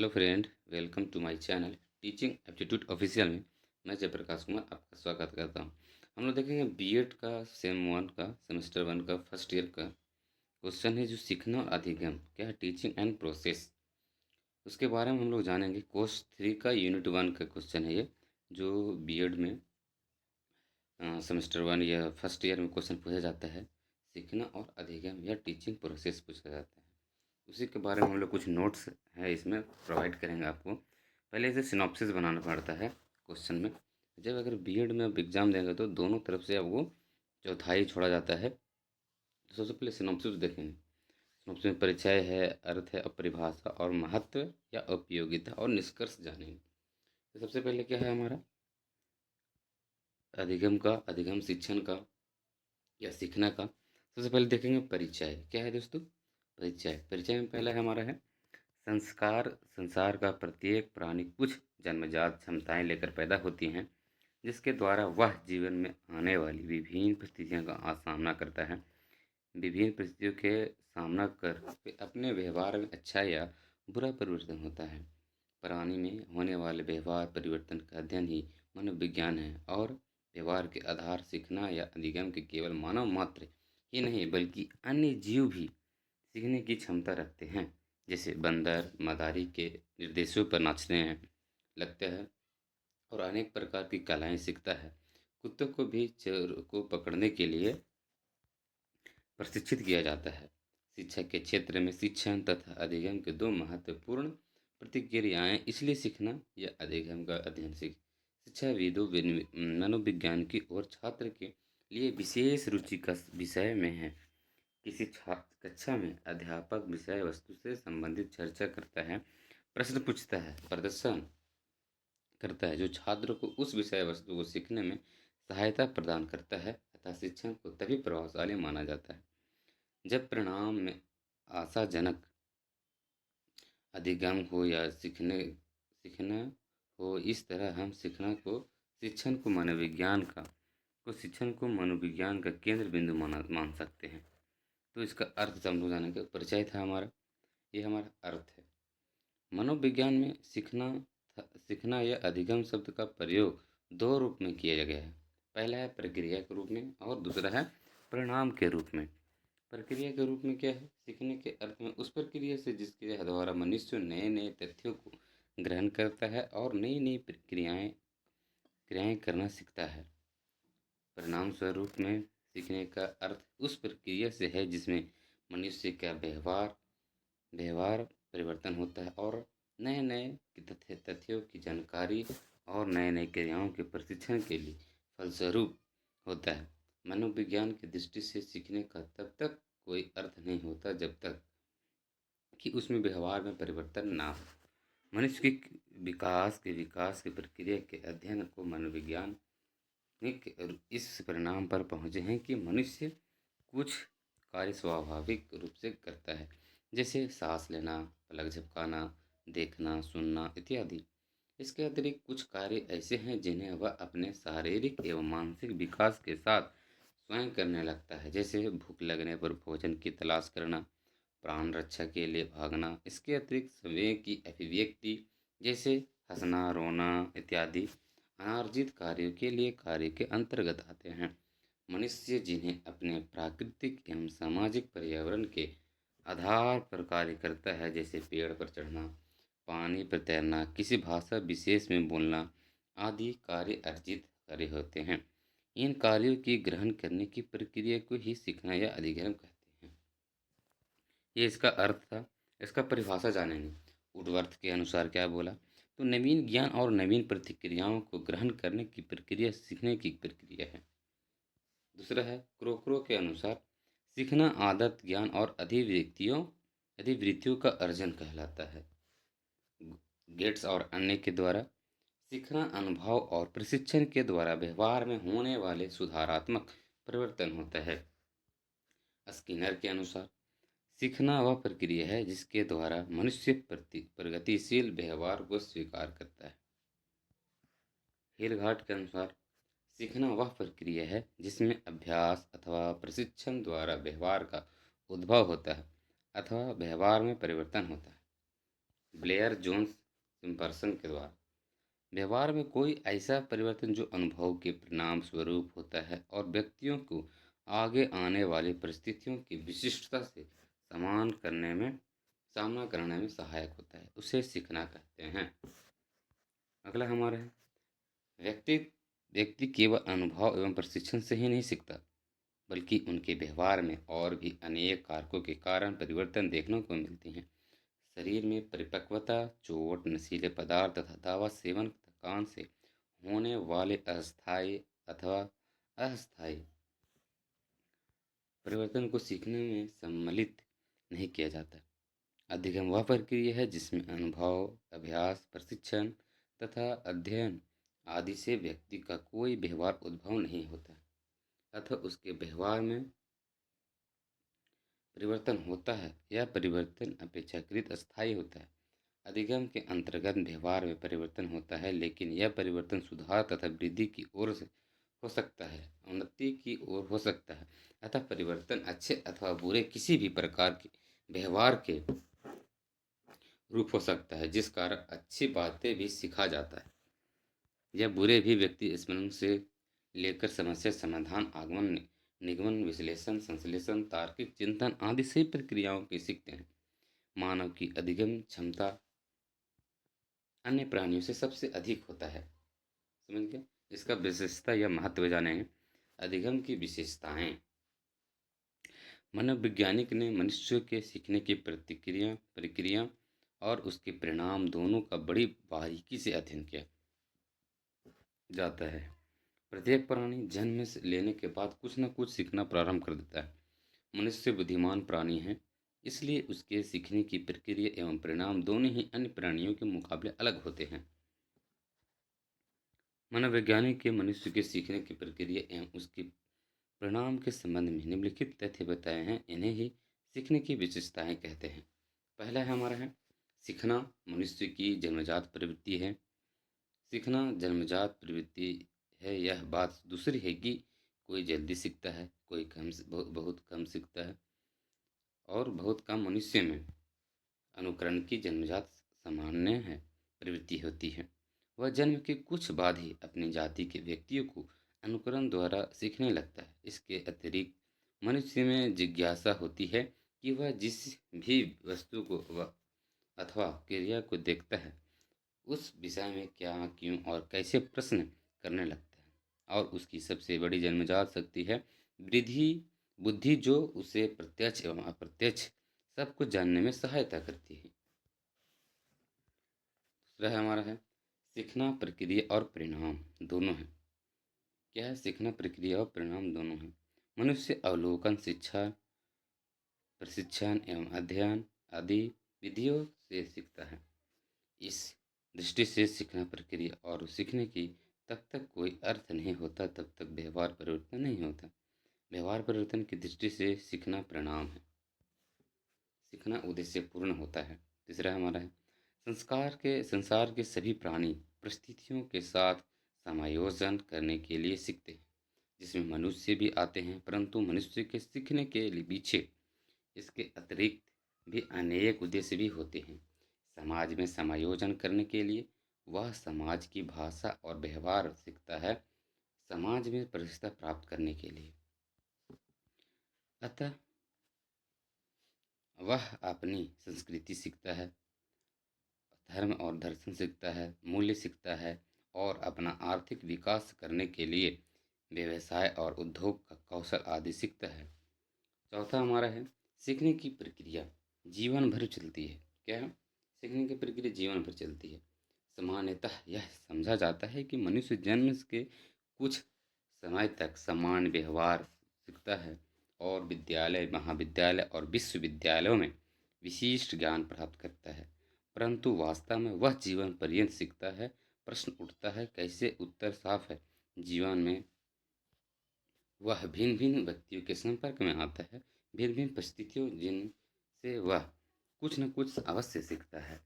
Hello friend, welcome to my channel teaching aptitude official में मैं जयप्रकाश कुमार आपका स्वागत करता हूं। हम लोग देखेंगे बीएड का सेम वन का सेमेस्टर वन का फर्स्ट ईयर का क्वेश्चन है जो सीखना और अधिगम क्या है टीचिंग एंड प्रोसेस। उसके बारे में हम लोग जानेंगे। कोर्स थ्री का यूनिट वन का क्वेश्चन है ये, जो बीएड में सेमेस्टर वन या फर्स्ट ईयर में क्वेश्चन पूछा जाता है। सीखना और अधिगम या टीचिंग प्रोसेस पूछा जाता है। उसी के बारे में हम लोग कुछ नोट्स है इसमें प्रोवाइड करेंगे आपको। पहले इसे सिनॉप्सिस बनाना पड़ता है क्वेश्चन में। जब अगर बीएड में आप एग्ज़ाम देंगे तो दोनों तरफ से आपको चौथाई छोड़ा जाता है। तो सबसे पहले सिनॉप्सिस देखेंगे। सिनॉप्सिस में परिचय है, अर्थ है, अपरिभाषा और महत्व या उपयोगिता और निष्कर्ष जानेंगे। तो सबसे पहले क्या है हमारा अधिगम शिक्षण का या सीखना का। सबसे पहले देखेंगे परिचय क्या है दोस्तों। परिचय में पहला है हमारा है संसार का प्रत्येक प्राणी कुछ जन्मजात क्षमताएं लेकर पैदा होती हैं, जिसके द्वारा वह जीवन में आने वाली विभिन्न परिस्थितियों का सामना करता है। विभिन्न परिस्थितियों के सामना कर वे अपने व्यवहार में अच्छा या बुरा परिवर्तन होता है। प्राणी में होने वाले व्यवहार परिवर्तन का अध्ययन ही मनोविज्ञान है, और व्यवहार के आधार सीखना या अधिगम के केवल मानव मात्र ही नहीं बल्कि अन्य जीव भी सीखने की क्षमता रखते हैं। जैसे बंदर मदारी के निर्देशों पर नाचते हैं लगता है और अनेक प्रकार की कलाएं सीखता है। कुत्तों को भी चोर को पकड़ने के लिए प्रशिक्षित किया जाता है। शिक्षा के क्षेत्र में शिक्षण तथा अधिगम के दो महत्वपूर्ण प्रतिक्रियाएं, इसलिए सीखना या अधिगम का अध्ययन शिक्षाविदों मनोविज्ञान की और छात्र के लिए विशेष रुचि का विषय में है। किसी छात्र कक्षा में अध्यापक विषय वस्तु से संबंधित चर्चा करता है, प्रश्न पूछता है, प्रदर्शन करता है, जो छात्र को उस विषय वस्तु को सीखने में सहायता प्रदान करता है तथा शिक्षण को तभी प्रभावशाली माना जाता है जब परिणाम में आशाजनक अधिगम हो या सीखना हो। इस तरह हम सीखना को शिक्षण को मनोविज्ञान का केंद्र बिंदु मान सकते हैं। तो इसका अर्थ समझो जाने का परिचय था हमारा, ये हमारा अर्थ है। मनोविज्ञान में सीखना या अधिगम शब्द का प्रयोग दो रूप में किया गया है। पहला है प्रक्रिया के रूप में और दूसरा है परिणाम के रूप में। प्रक्रिया के रूप में क्या है, सीखने के अर्थ में उस प्रक्रिया से जिसके द्वारा मनुष्य नए नए तथ्यों को ग्रहण करता है और नई नई क्रियाएं करना सीखता है। परिणाम स्वरूप में सीखने का अर्थ उस प्रक्रिया से है जिसमें मनुष्य का व्यवहार परिवर्तन होता है और नए नए तथ्यों की जानकारी और नए नए क्रियाओं के प्रशिक्षण के लिए फलस्वरूप होता है। मनोविज्ञान की दृष्टि से सीखने का तब तक कोई अर्थ नहीं होता जब तक कि उसमें व्यवहार में परिवर्तन ना हो। मनुष्य के विकास की प्रक्रिया के अध्ययन को मनोवैज्ञानिक इस परिणाम पर पहुँचे हैं कि मनुष्य कुछ कार्य स्वाभाविक रूप से करता है, जैसे सांस लेना, पलक झपकाना, देखना, सुनना इत्यादि। इसके अतिरिक्त कुछ कार्य ऐसे हैं जिन्हें वह अपने शारीरिक एवं मानसिक विकास के साथ स्वयं करने लगता है, जैसे भूख लगने पर भोजन की तलाश करना, प्राण रक्षा के लिए भागना। इसके अतिरिक्त संवेग की अभिव्यक्ति जैसे हंसना, रोना इत्यादि अनार्जित कार्यों के लिए कार्य के अंतर्गत आते हैं। मनुष्य जिन्हें अपने प्राकृतिक एवं सामाजिक पर्यावरण के आधार पर कार्य करता है, जैसे पेड़ पर चढ़ना, पानी पर तैरना, किसी भाषा विशेष में बोलना आदि कार्य अर्जित कार्य होते हैं। इन कार्यों की ग्रहण करने की प्रक्रिया को ही सीखना या अधिगम कहते हैं। ये इसका अर्थ था। इसका परिभाषा जानेंगे। वुडवर्थ के अनुसार क्या बोला, तो नवीन ज्ञान और नवीन प्रतिक्रियाओं को ग्रहण करने की प्रक्रिया सीखने की प्रक्रिया है। दूसरा है क्रोकरो के अनुसार सीखना आदत, ज्ञान और अधिवृत्तियों का अर्जन कहलाता है। गेट्स और अन्य के द्वारा सीखना अनुभव और प्रशिक्षण के द्वारा व्यवहार में होने वाले सुधारात्मक परिवर्तन होता है। स्किनर के अनुसार सीखना वह प्रक्रिया है जिसके द्वारा मनुष्य प्रगतिशील व्यवहार को स्वीकार करता है। हिलघाट के अनुसार सीखना वह प्रक्रिया है जिसमें अभ्यास अथवा प्रशिक्षण द्वारा व्यवहार का उद्भव होता है अथवा व्यवहार में परिवर्तन होता है। ब्लेयर जोन्स सिम्पसन के द्वारा। व्यवहार में कोई ऐसा परिवर्तन जो अनुभव के परिणाम स्वरूप होता है और व्यक्तियों को आगे आने वाली परिस्थितियों की विशिष्टता से समान करने में सामना करने में सहायक होता है, उसे सीखना कहते हैं। अगला हमारा है, व्यक्ति व्यक्ति केवल अनुभव एवं प्रशिक्षण से ही नहीं सीखता, बल्कि उनके व्यवहार में और भी अनेक कारकों के कारण परिवर्तन देखने को मिलते हैं। शरीर में परिपक्वता, चोट, नशीले पदार्थ तथा दवा सेवन, थकान से होने वाले अस्थायी अथवा अस्थायी परिवर्तन को सीखने में सम्मिलित नहीं किया जाता। अधिगम वह प्रक्रिया है जिसमें अनुभव, अभ्यास, प्रशिक्षण तथा अध्ययन आदि से व्यक्ति का कोई व्यवहार उद्भव नहीं होता, अतः उसके व्यवहार में परिवर्तन होता है। यह परिवर्तन अपेक्षाकृत अस्थायी होता है। अधिगम के अंतर्गत व्यवहार में परिवर्तन होता है, लेकिन यह परिवर्तन सुधार तथा वृद्धि की ओर से हो सकता है, उन्नति की ओर हो सकता है। अतः परिवर्तन अच्छे अथवा बुरे किसी भी प्रकार के व्यवहार के रूप हो सकता है, जिस कारण अच्छी बातें भी सीखा जाता है या बुरे भी व्यक्ति स्मरण से लेकर समस्या समाधान, आगमन, निगमन, विश्लेषण, संश्लेषण, तार्किक चिंतन आदि सही प्रक्रियाओं के सीखते हैं। मानव की अधिगम क्षमता अन्य प्राणियों से सबसे अधिक होता है। समझ गए? इसका विशेषता या महत्व जानेंगे। अधिगम की विशेषताएं। मनोवैज्ञानिक ने मनुष्य के सीखने की प्रक्रिया और उसके परिणाम दोनों का बड़ी बारीकी से अध्ययन किया जाता है। प्रत्येक प्राणी जन्म से लेने के बाद कुछ न कुछ सीखना प्रारंभ कर देता है। मनुष्य बुद्धिमान प्राणी है, इसलिए उसके सीखने की प्रक्रिया एवं परिणाम दोनों ही अन्य प्राणियों के मुकाबले अलग होते हैं। मनोवैज्ञानिक के मनुष्य के सीखने की प्रक्रिया एवं उसके परिणाम के संबंध में निम्नलिखित तथ्य बताए हैं, इन्हें ही सीखने की विशेषताएं कहते हैं। पहला है हमारा है, सीखना मनुष्य की जन्मजात प्रवृत्ति है। सीखना जन्मजात प्रवृत्ति है। यह बात दूसरी है कि कोई जल्दी सीखता है, कोई बहुत कम सीखता है, और बहुत कम मनुष्य में अनुकरण की जन्मजात सामान्य है प्रवृत्ति होती है। वह जन्म के कुछ बाद ही अपनी जाति के व्यक्तियों को अनुकरण द्वारा सीखने लगता है। इसके अतिरिक्त मनुष्य में जिज्ञासा होती है कि वह जिस भी वस्तु को वह अथवा क्रिया को देखता है, उस विषय में क्या, क्यों और कैसे प्रश्न करने लगता है। और उसकी सबसे बड़ी जन्मजात शक्ति है वृद्धि बुद्धि, जो उसे प्रत्यक्ष एवं अप्रत्यक्ष सब कुछ जानने में सहायता करती है। दूसरा है हमारा है, सीखना प्रक्रिया और परिणाम दोनों है। क्या है? सीखना प्रक्रिया और परिणाम दोनों है। मनुष्य अवलोकन, शिक्षा, प्रशिक्षण एवं अध्ययन आदि विधियों से सीखता है। इस दृष्टि से सीखना प्रक्रिया और सीखने की तब तक कोई अर्थ नहीं होता, तब तक व्यवहार परिवर्तन नहीं होता। व्यवहार परिवर्तन की दृष्टि से सीखना परिणाम है, सीखना उद्देश्य पूर्ण होता है। तीसरा हमारा है, संसार के सभी प्राणी परिस्थितियों के साथ समायोजन करने के लिए सीखते हैं, जिसमें मनुष्य भी आते हैं। परंतु मनुष्य के सीखने के लिए पीछे इसके अतिरिक्त भी अनेक उद्देश्य भी होते हैं। समाज में समायोजन करने के लिए वह समाज की भाषा और व्यवहार सीखता है, समाज में प्रतिष्ठा प्राप्त करने के लिए। अतः वह अपनी संस्कृति सीखता है, धर्म और दर्शन सीखता है, मूल्य सीखता है, और अपना आर्थिक विकास करने के लिए व्यवसाय और उद्योग का कौशल आदि सीखता है। चौथा हमारा है, सीखने की प्रक्रिया जीवन भर चलती है। क्या है? सीखने की प्रक्रिया जीवन भर चलती है। सामान्यतः यह समझा जाता है कि मनुष्य जन्म के कुछ समय तक सामान्य व्यवहार सीखता है और विद्यालय, महाविद्यालय और विश्वविद्यालयों में विशिष्ट ज्ञान प्राप्त करता है। परंतु वास्तव में वह जीवन पर्यंत सीखता है। प्रश्न उठता है, कैसे? उत्तर साफ है, जीवन में वह भिन्न भिन्न व्यक्तियों के संपर्क में आता है, भिन्न भिन्न परिस्थितियों जिनसे वह कुछ न कुछ अवश्य सीखता है।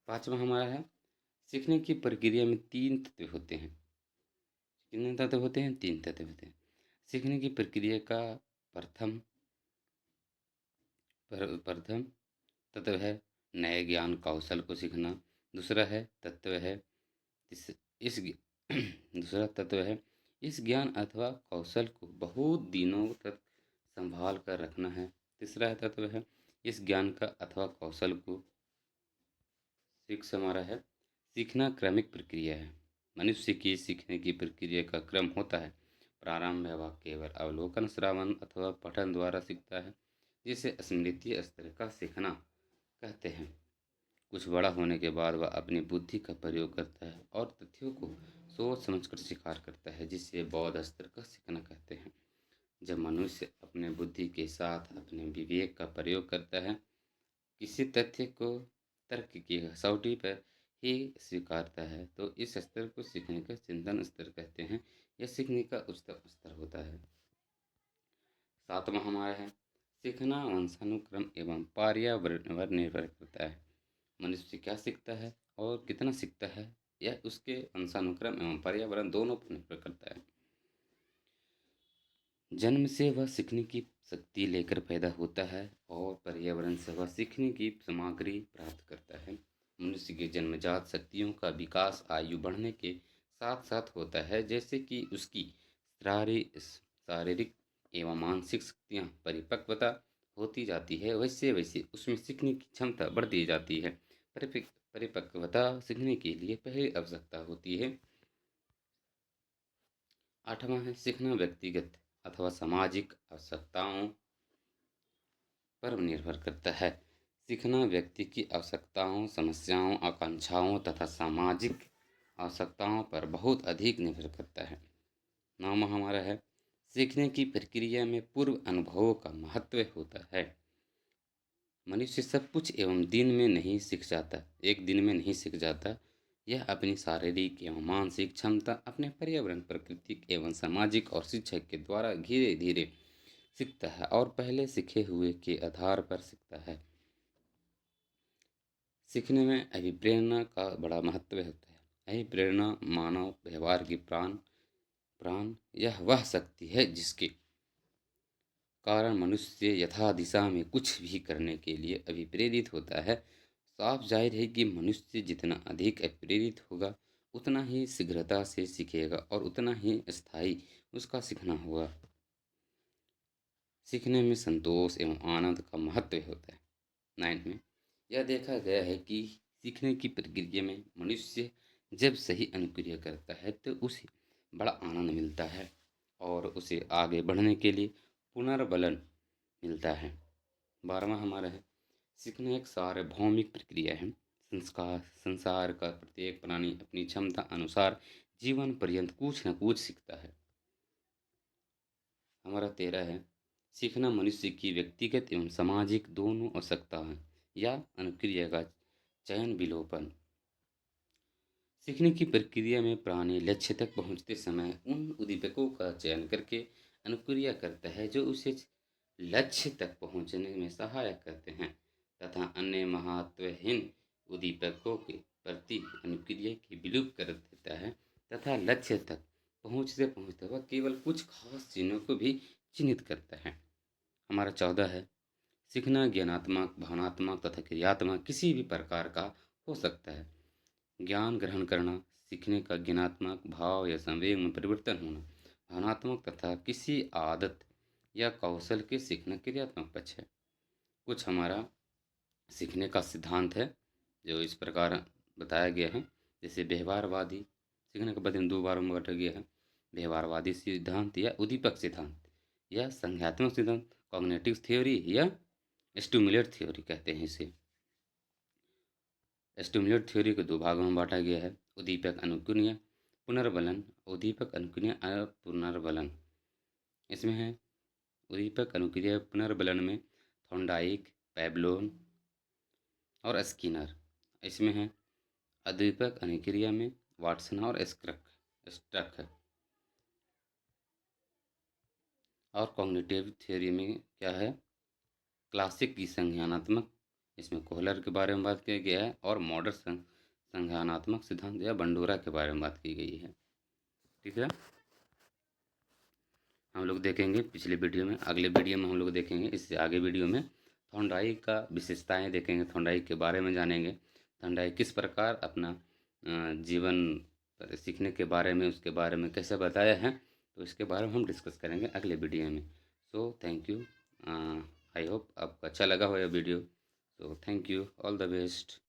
पांचवा हमारा है, सीखने की प्रक्रिया में तीन तत्व होते हैं। कितने तत्व होते हैं? तीन तत्व होते हैं। सीखने की प्रक्रिया का प्रथम प्रथम तत्व है नए ज्ञान कौशल को सीखना। दूसरा है तत्व है इस इस ज्ञ- दूसरा तत्व है इस ज्ञान अथवा कौशल को बहुत दिनों तक संभाल कर रखना है। तीसरा है तत्व है इस ज्ञान का अथवा कौशल को हमारा है सीखना क्रमिक प्रक्रिया है। मनुष्य की सीखने की प्रक्रिया का क्रम होता है। प्रारंभ में वह केवल अवलोकन, श्रवण अथवा पठन द्वारा सीखता है, जिसे स्मृति स्तर का सीखना कहते हैं। कुछ बड़ा होने के बाद वह अपनी बुद्धि का प्रयोग करता है और तथ्यों को सोच समझकर स्वीकार करता है, जिसे बौद्ध स्तर का सीखना कहते हैं। जब मनुष्य अपने बुद्धि के साथ अपने विवेक का प्रयोग करता है, किसी तथ्य को तर्क की कसौटी पर ही स्वीकारता है, तो इस स्तर को सीखने का चिंतन स्तर कहते हैं। यह सीखने का उच्चतम स्तर होता है। सातवां हमारा है सीखना वंशानुक्रम एवं पर्यावरण पर निर्भर करता है। मनुष्य क्या सीखता है और कितना सीखता है, यह उसके वंशानुक्रम एवं पर्यावरण दोनों पर निर्भर करता है। जन्म से वह सीखने की शक्ति लेकर पैदा होता है और पर्यावरण से वह सीखने की सामग्री प्राप्त करता है। मनुष्य की जन्मजात शक्तियों का विकास आयु बढ़ने के साथ साथ होता है, जैसे कि उसकी शारीरिक एवं मानसिक शक्तियाँ परिपक्वता होती जाती है, वैसे वैसे उसमें सीखने की क्षमता बढ़ती जाती है। परिपक्वता सीखने के लिए पहली आवश्यकता होती है। आठवां है सीखना व्यक्तिगत अथवा सामाजिक आवश्यकताओं पर निर्भर करता है। सीखना व्यक्ति की आवश्यकताओं, समस्याओं, आकांक्षाओं तथा सामाजिक आवश्यकताओं पर बहुत अधिक निर्भर करता है। नौवां हमारा है सीखने की प्रक्रिया में पूर्व अनुभवों का महत्व होता है। मनुष्य सब कुछ एवं दिन में नहीं सीख जाता, एक दिन में नहीं सीख जाता। यह अपनी शारीरिक एवं मानसिक क्षमता, अपने पर्यावरण, प्राकृतिक एवं सामाजिक और शिक्षक के द्वारा धीरे धीरे सीखता है और पहले सीखे हुए के आधार पर सीखता है। सीखने में अभिप्रेरणा का बड़ा महत्व होता है। अभिप्रेरणा मानव व्यवहार की प्राण प्राण यह वह शक्ति है जिसके कारण मनुष्य यथा दिशा में कुछ भी करने के लिए अभिप्रेरित होता है। साफ जाहिर है कि मनुष्य जितना अधिक अप्रेरित होगा, उतना ही शीघ्रता से सीखेगा और उतना ही स्थायी उसका सीखना होगा। सीखने में संतोष एवं आनंद का महत्व होता है। 9 में यह देखा गया है कि सीखने की प्रक्रिया में मनुष्य जब सही अनुक्रिया करता है तो उसे बड़ा आनंद मिलता है और उसे आगे बढ़ने के लिए पुनर्बलन मिलता है। 12वां हमारा है सीखना एक सार्वभौमिक प्रक्रिया है। संसार का प्रत्येक प्राणी अपनी क्षमता अनुसार जीवन पर्यंत कुछ न कुछ सीखता है। हमारा 13 है सीखना मनुष्य की व्यक्तिगत एवं सामाजिक दोनों आवश्यकता है या अनुक्रिया का चयन विलोपन। सीखने की प्रक्रिया में प्राणी लक्ष्य तक पहुंचते समय उन उद्दीपकों का चयन करके अनुक्रिया करता है जो उसे लक्ष्य तक पहुंचने में सहायक करते हैं, तथा अन्य महत्वहीन उद्दीपकों के प्रति अनुक्रिया की विलुप्त कर देता है तथा लक्ष्य तक पहुंचते पहुंचते वह केवल कुछ खास चिन्हों को भी चिन्हित करता है। हमारा 14 है सीखना ज्ञानात्मक, भावनात्मक तथा क्रियात्मक किसी भी प्रकार का हो सकता है। ज्ञान ग्रहण करना सीखने का ज्ञानात्मक भाव या संवेग में परिवर्तन होना भावनात्मक तथा किसी आदत या कौशल के सीखना क्रियात्मक पक्ष है। कुछ हमारा सीखने का सिद्धांत है जो इस प्रकार बताया गया है। जैसे व्यवहारवादी सीखने का पद्धति दो बार में बांटा गया है। व्यवहारवादी सिद्धांत या उद्दीपक सिद्धांत या संज्ञात्मक सिद्धांत, कॉग्निटिव थ्योरी या स्टिमुलेट थ्योरी कहते हैं इसे। स्टिमुलेट थ्योरी को दो भागों में बांटा गया है। उद्दीपक अनुकूल्य पुनर्बलन, उद्दीपक अनुकूल्य पुनर्बलन। इसमें है उद्दीपक अनुक्रिया पुनर्बलन में थॉर्नडाइक, पैबलोन और स्किनर। इसमें है उद्दीपक अनुक्रिया में वाटसन और स्ट्रक है। और कॉग्निटिव थ्योरी में क्या है क्लासिक की संज्ञानात्मक, इसमें कोहलर के बारे में बात किया गया है। और मॉडर्न संज्ञानात्मक सिद्धांत या बंडोरा के बारे में बात की गई है। ठीक है, हम लोग देखेंगे पिछले वीडियो में, अगले वीडियो में हम लोग देखेंगे इससे आगे वीडियो में थोंडाई का विशेषताएं देखेंगे, थोंडाई के बारे में जानेंगे, थोंडाई किस प्रकार अपना जीवन सीखने के बारे में, उसके बारे में कैसे बताया है, तो इसके बारे में हम डिस्कस करेंगे अगले वीडियो में। So thank you. I hope आपको अच्छा लगा हो यह video. So thank you, all the best.